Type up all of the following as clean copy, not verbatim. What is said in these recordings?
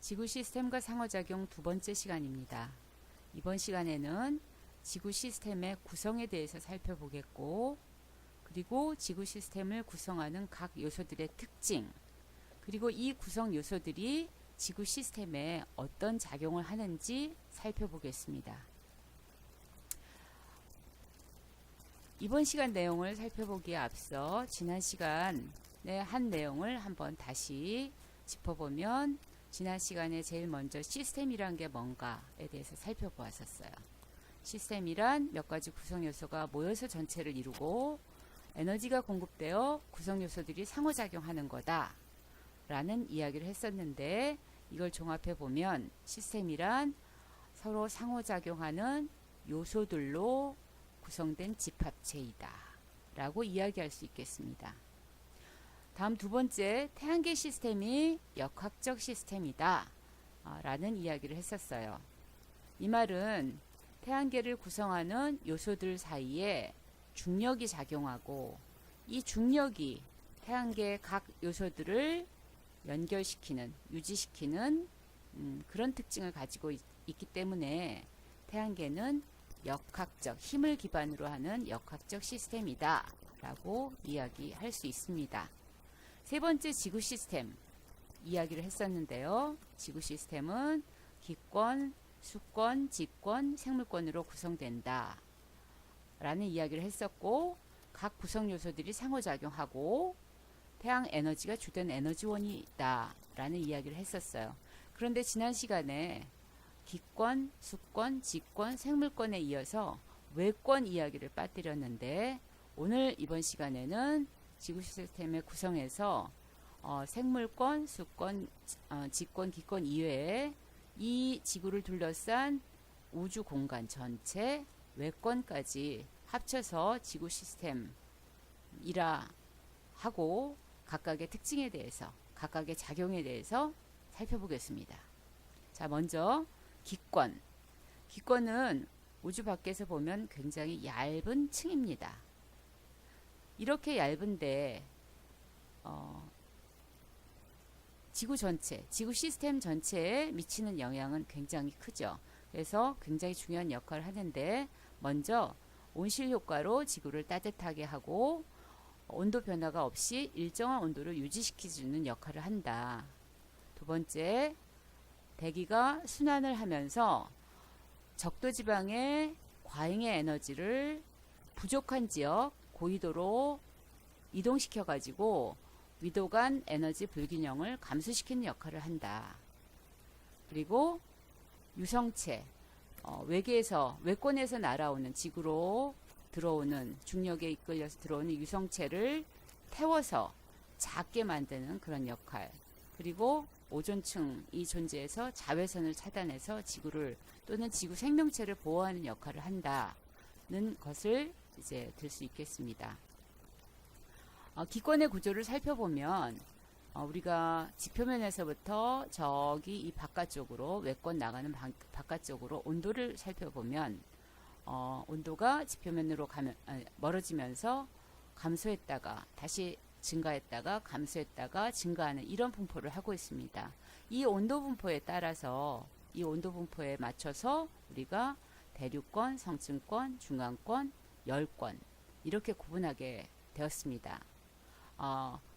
지구 시스템과 상호작용 두 번째 시간입니다. 이번 시간에는 지구 시스템의 구성에 대해서 살펴보겠고, 그리고 지구 시스템을 구성하는 각 요소들의 특징, 그리고 이 구성 요소들이 지구 시스템에 어떤 작용을 하는지 살펴보겠습니다. 이번 시간 내용을 살펴보기에 앞서 지난 시간의 한 내용을 한번 다시 짚어보면, 지난 시간에 제일 먼저 시스템이란 게 뭔가에 대해서 살펴보았었어요. 시스템이란 몇 가지 구성 요소가 모여서 전체를 이루고 에너지가 공급되어 구성 요소들이 상호작용하는 거다 라는 이야기를 했었는데, 이걸 종합해 보면 시스템이란 서로 상호작용하는 요소들로 구성된 집합체이다 라고 이야기할 수 있겠습니다. 다음 두 번째, 태양계 시스템이 역학적 시스템이다 라는 이야기를 했었어요. 이 말은 태양계를 구성하는 요소들 사이에 중력이 작용하고, 이 중력이 태양계 각 요소들을 연결시키는, 유지시키는 그런 특징을 가지고 있기 때문에 태양계는 역학적, 힘을 기반으로 하는 역학적 시스템이다 라고 이야기할 수 있습니다. 세 번째, 지구 시스템 이야기를 했었는데요. 지구 시스템은 기권, 수권, 지권, 생물권으로 구성된다 라는 이야기를 했었고, 각 구성 요소들이 상호작용하고 태양 에너지가 주된 에너지원이다 라는 이야기를 했었어요. 그런데 지난 시간에 기권, 수권, 지권, 생물권에 이어서 외권 이야기를 빠뜨렸는데, 오늘 이번 시간에는 지구 시스템의 구성에서 생물권, 수권, 지권, 기권 이외에 이 지구를 둘러싼 우주 공간 전체, 외권까지 합쳐서 지구 시스템이라 하고 각각의 특징에 대해서, 각각의 작용에 대해서 살펴보겠습니다. 자, 먼저 기권. 기권은 우주 밖에서 보면 굉장히 얇은 층입니다. 이렇게 얇은데 지구 전체, 지구 시스템 전체에 미치는 영향은 굉장히 크죠. 그래서 굉장히 중요한 역할을 하는데, 먼저 온실 효과로 지구를 따뜻하게 하고 온도 변화가 없이 일정한 온도를 유지시켜주는 역할을 한다. 두 번째, 대기가 순환을 하면서 적도지방의 과잉의 에너지를 부족한 지역 고緯도로 이동시켜 가지고 위도 간 에너지 불균형을 감소시키는 역할을 한다. 그리고 유성체, 외권에서 날아오는, 지구로 들어오는, 중력에 이끌려서 들어오는 유성체를 태워서 작게 만드는 그런 역할. 그리고 오존층이 존재해서 자외선을 차단해서 지구를, 또는 지구 생명체를 보호하는 역할을 한다는 것을 이제 들 수 있겠습니다. 기권의 구조를 살펴보면 우리가 지표면에서부터 저기 이 바깥쪽으로, 외권 나가는 바깥쪽으로 온도를 살펴보면 온도가 지표면으로 멀어지면서 감소했다가 다시 증가했다가 감소했다가 증가하는 이런 분포를 하고 있습니다. 이 온도 분포에 따라서, 이 온도 분포에 맞춰서 우리가 대륙권, 성층권, 중간권, 열권 이렇게 구분하게 되었습니다.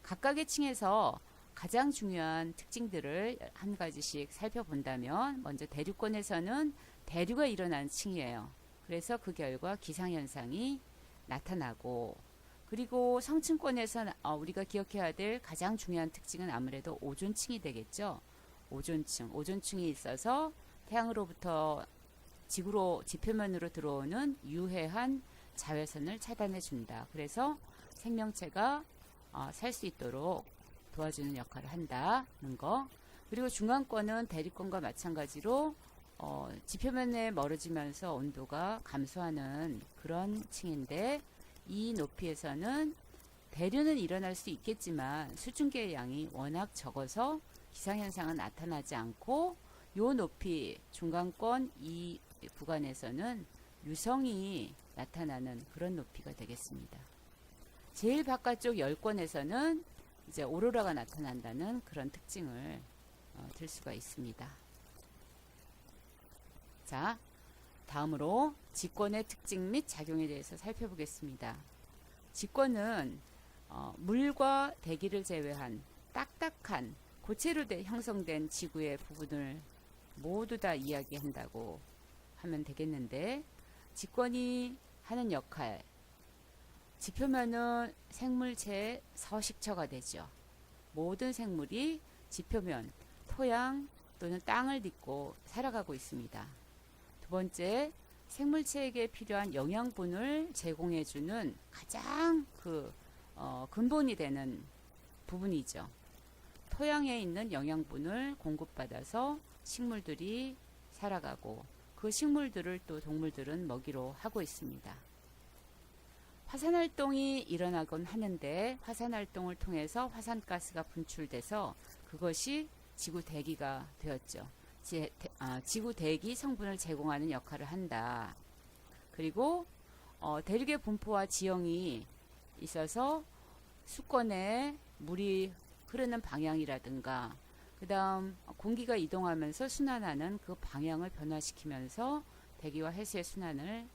각각의 층에서 가장 중요한 특징들을 한 가지씩 살펴본다면, 먼저 대륙권에서는 대류가 일어나는 층이에요. 그래서 그 결과 기상현상이 나타나고, 그리고 성층권에서 우리가 기억해야 될 가장 중요한 특징은 아무래도 오존층이 되겠죠. 오존층이 있어서 태양으로부터 지구로, 지표면으로 들어오는 유해한 자외선을 차단해 준다. 그래서 생명체가 살 수 있도록 도와주는 역할을 한다는 거. 그리고 중간권은 대륙권과 마찬가지로 지표면에 멀어지면서 온도가 감소하는 그런 층인데, 이 높이에서는 대류는 일어날 수 있겠지만 수증기의 양이 워낙 적어서 기상현상은 나타나지 않고, 요 높이 중간권 이 구간에서는 유성이 나타나는 그런 높이가 되겠습니다. 제일 바깥쪽 열권에서는 이제 오로라가 나타난다는 그런 특징을 들 수가 있습니다. 자, 다음으로 직권의 특징 및 작용에 대해서 살펴보겠습니다. 직권은 물과 대기를 제외한 딱딱한 고체로 형성된 지구의 부분을 모두 다 이야기한다고 하면 되겠는데, 직권이 하는 역할, 지표면은 생물체의 서식처가 되죠. 모든 생물이 지표면, 토양 또는 땅을 딛고 살아가고 있습니다. 두 번째, 생물체에게 필요한 영양분을 제공해주는 가장 근본이 되는 부분이죠. 토양에 있는 영양분을 공급받아서 식물들이 살아가고 그 식물들을 또 동물들은 먹이로 하고 있습니다. 화산활동이 일어나곤 하는데 화산활동을 통해서 화산가스가 분출돼서 그것이 지구 대기가 되었죠. 지구 대기 성분을 제공하는 역할을 한다. 그리고 대륙의 분포와 지형이 있어서 수권에 물이 흐르는 방향이라든가 그 다음 공기가 이동하면서 순환하는 그 방향을 변화시키면서 대기와 해수의 순환에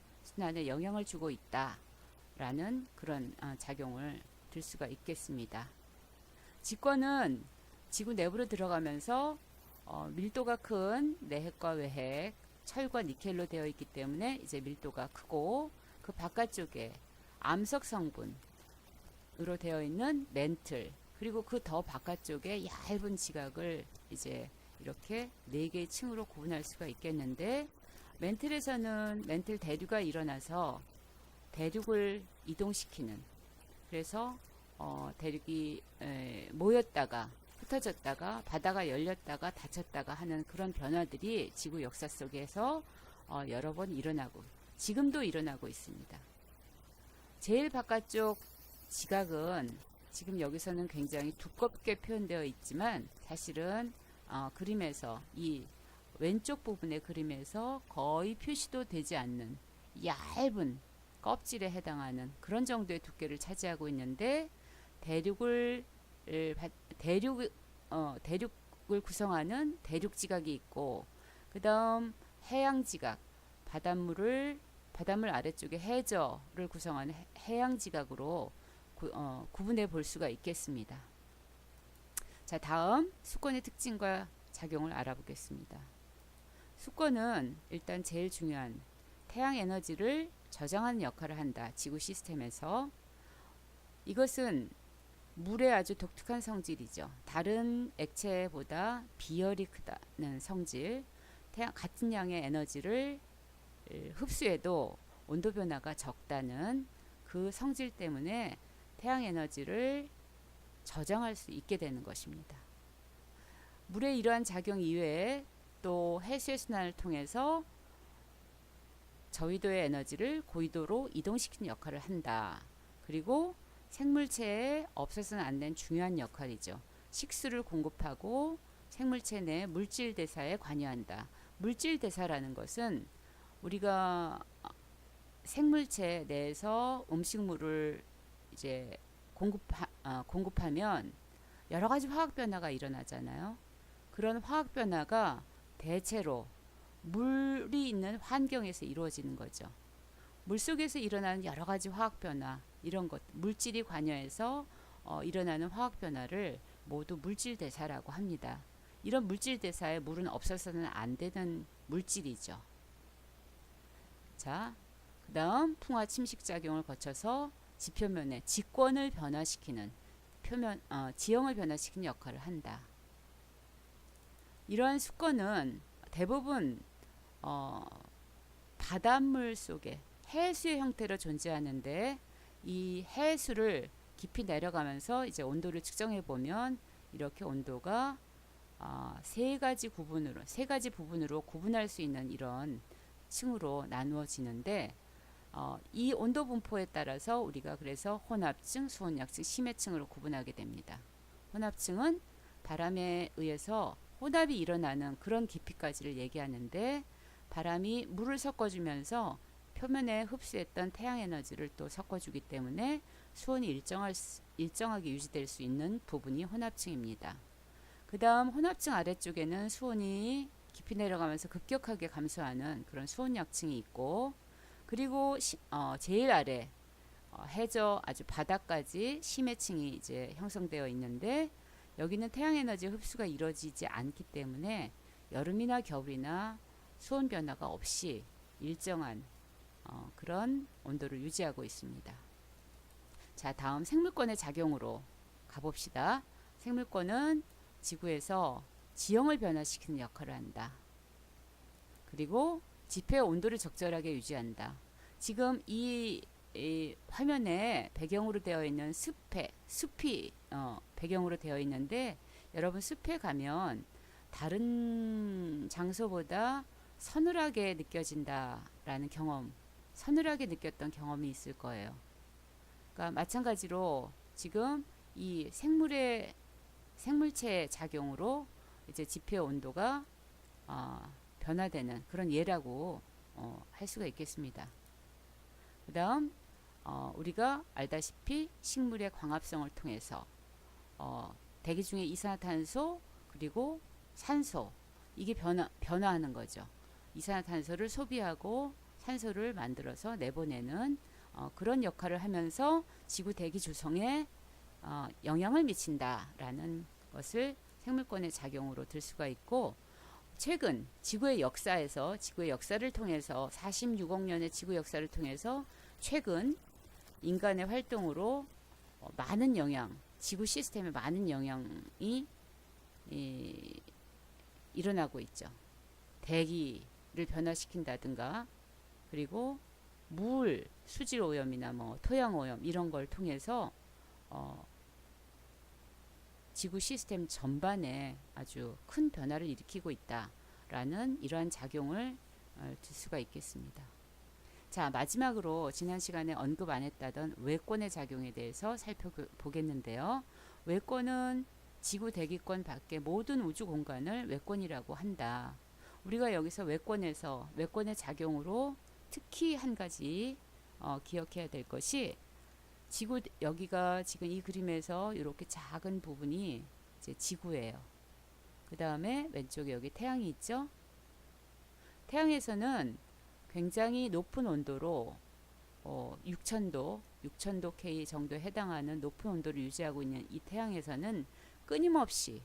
영향을 주고 있다라는 그런 작용을 들 수가 있겠습니다. 직권은 지구 내부로 들어가면서 밀도가 큰 내핵과 외핵, 철과 니켈로 되어 있기 때문에 이제 밀도가 크고 그 바깥쪽에 암석 성분으로 되어 있는 멘틀, 그리고 그 더 바깥쪽에 얇은 지각을 이제 이렇게 4개의 층으로 구분할 수가 있겠는데, 멘틀에서는 멘틀 대류가 일어나서 대륙을 이동시키는, 그래서 대륙이 모였다가 흩어졌다가 바다가 열렸다가 닫혔다가 하는 그런 변화들이 지구 역사 속에서 여러 번 일어나고 지금도 일어나고 있습니다. 제일 바깥쪽 지각은 지금 여기서는 굉장히 두껍게 표현되어 있지만 사실은 그림에서 이 왼쪽 부분의 그림에서 거의 표시도 되지 않는 얇은 껍질에 해당하는 그런 정도의 두께를 차지하고 있는데, 대륙을 구성하는 대륙지각이 있고, 그 다음 해양지각, 바닷물 아래쪽에 해저를 구성하는 해양지각으로 구분해 볼 수가 있겠습니다. 자, 다음 수권의 특징과 작용을 알아보겠습니다. 수권은 일단 제일 중요한 태양 에너지를 저장하는 역할을 한다. 지구 시스템에서. 이것은 물의 아주 독특한 성질이죠. 다른 액체보다 비열이 크다는 성질, 같은 양의 에너지를 흡수해도 온도 변화가 적다는 그 성질 때문에 태양 에너지를 저장할 수 있게 되는 것입니다. 물의 이러한 작용 이외에 또 해수의 순환을 통해서 저위도의 에너지를 고위도로 이동시키는 역할을 한다. 그리고 생물체에 없어서는 안 되는 중요한 역할이죠. 식수를 공급하고 생물체 내 물질 대사에 관여한다. 물질 대사라는 것은 우리가 생물체 내에서 음식물을 이제 공급하면 여러 가지 화학 변화가 일어나잖아요. 그런 화학 변화가 대체로 물이 있는 환경에서 이루어지는 거죠. 물속에서 일어나는 여러 가지 화학 변화, 이런 것, 물질이 관여해서 일어나는 화학 변화를 모두 물질 대사라고 합니다. 이런 물질 대사에 물은 없어서는 안 되는 물질이죠. 자, 그 다음 풍화 침식 작용을 거쳐서 지표면의 직권을 변화시키는 지형을 변화시키는 역할을 한다. 이러한 수권은 대부분 바닷물 속에 해수의 형태로 존재하는데, 이 해수를 깊이 내려가면서 이제 온도를 측정해 보면 이렇게 온도가 세 가지 부분으로 구분할 수 있는 이런 층으로 나누어지는데, 이 온도 분포에 따라서 우리가 그래서 혼합층, 수온약층, 심해층으로 구분하게 됩니다. 혼합층은 바람에 의해서 혼합이 일어나는 그런 깊이까지를 얘기하는데, 바람이 물을 섞어주면서 표면에 흡수했던 태양 에너지를 또 섞어주기 때문에 수온이 일정하게 유지될 수 있는 부분이 혼합층입니다. 그 다음 혼합층 아래쪽에는 수온이 깊이 내려가면서 급격하게 감소하는 그런 수온약층이 있고, 그리고 제일 아래 해저 아주 바닥까지 심해층이 이제 형성되어 있는데, 여기는 태양에너지 흡수가 이루어지지 않기 때문에 여름이나 겨울이나 수온 변화가 없이 일정한 그런 온도를 유지하고 있습니다. 자, 다음 생물권의 작용으로 가봅시다. 생물권은 지구에서 지형을 변화시키는 역할을 한다. 그리고 지표의 온도를 적절하게 유지한다. 지금 이 화면에 배경으로 되어 있는 숲이 배경으로 되어 있는데, 여러분 숲에 가면 다른 장소보다 서늘하게 느껴진다라는 경험, 서늘하게 느꼈던 경험이 있을 거예요. 그러니까 마찬가지로 지금 이 생물체의 작용으로 이제 지표의 온도가 변화되는 그런 예라고 할 수가 있겠습니다. 그 다음 우리가 알다시피 식물의 광합성을 통해서 대기 중에 이산화탄소 그리고 산소, 이게 변화하는 거죠. 이산화탄소를 소비하고 산소를 만들어서 내보내는 그런 역할을 하면서 지구 대기 조성에 영향을 미친다라는 것을 생물권의 작용으로 들 수가 있고, 최근 지구의 역사를 통해서 46억 년의 지구 역사를 통해서 최근 인간의 활동으로 많은 영향, 지구 시스템에 많은 영향이 일어나고 있죠. 대기를 변화시킨다든가, 그리고 물, 수질 오염이나 토양 오염 이런 걸 통해서 지구 시스템 전반에 아주 큰 변화를 일으키고 있다라는 이러한 작용을 들 수가 있겠습니다. 자, 마지막으로 지난 시간에 언급 안 했다던 외권의 작용에 대해서 살펴보겠는데요. 외권은 지구 대기권 밖의 모든 우주 공간을 외권이라고 한다. 우리가 여기서 외권의 작용으로 특히 한 가지 기억해야 될 것이, 여기가 지금 이 그림에서 이렇게 작은 부분이 이제 지구예요. 그 다음에 왼쪽에 여기 태양이 있죠. 태양에서는 굉장히 높은 온도로 6000도 K 정도에 해당하는 높은 온도를 유지하고 있는 이 태양에서는 끊임없이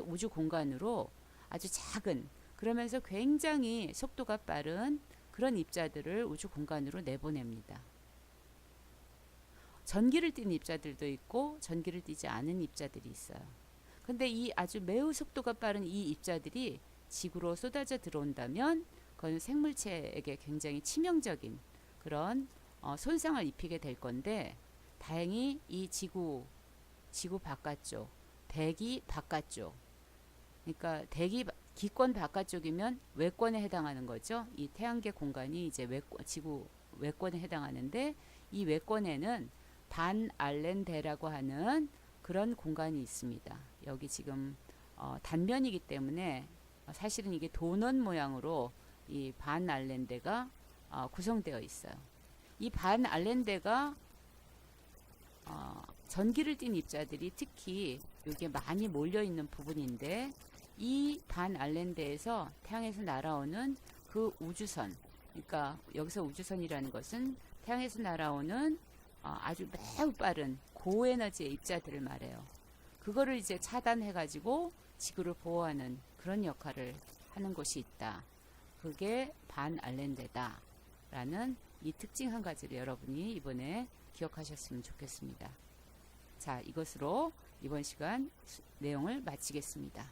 우주 공간으로 아주 작은, 그러면서 굉장히 속도가 빠른 그런 입자들을 우주 공간으로 내보냅니다. 전기를 띠는 입자들도 있고 전기를 띠지 않은 입자들이 있어요. 근데 이 아주 매우 속도가 빠른 이 입자들이 지구로 쏟아져 들어온다면 그건 생물체에게 굉장히 치명적인 그런 손상을 입히게 될 건데, 다행히 이 지구 바깥쪽, 대기 바깥쪽, 그러니까 기권 바깥쪽이면 외권에 해당하는 거죠. 이 태양계 공간이 이제 지구 외권에 해당하는데, 이 외권에는 반알렌대라고 하는 그런 공간이 있습니다. 여기 지금 단면이기 때문에 사실은 이게 도넛 모양으로 이 반알렌대가 구성되어 있어요. 이 반알렌대가 전기를 띤 입자들이 특히 여기에 많이 몰려 있는 부분인데, 이 반알렌대에서 태양에서 날아오는 그 우주선, 그러니까 여기서 우주선이라는 것은 태양에서 날아오는 아주 매우 빠른 고에너지의 입자들을 말해요. 그거를 이제 차단해 가지고 지구를 보호하는 그런 역할을 하는 곳이 있다. 그게 반알렌대다 라는 이 특징 한 가지를 여러분이 이번에 기억하셨으면 좋겠습니다. 자, 이것으로 이번 시간 내용을 마치겠습니다.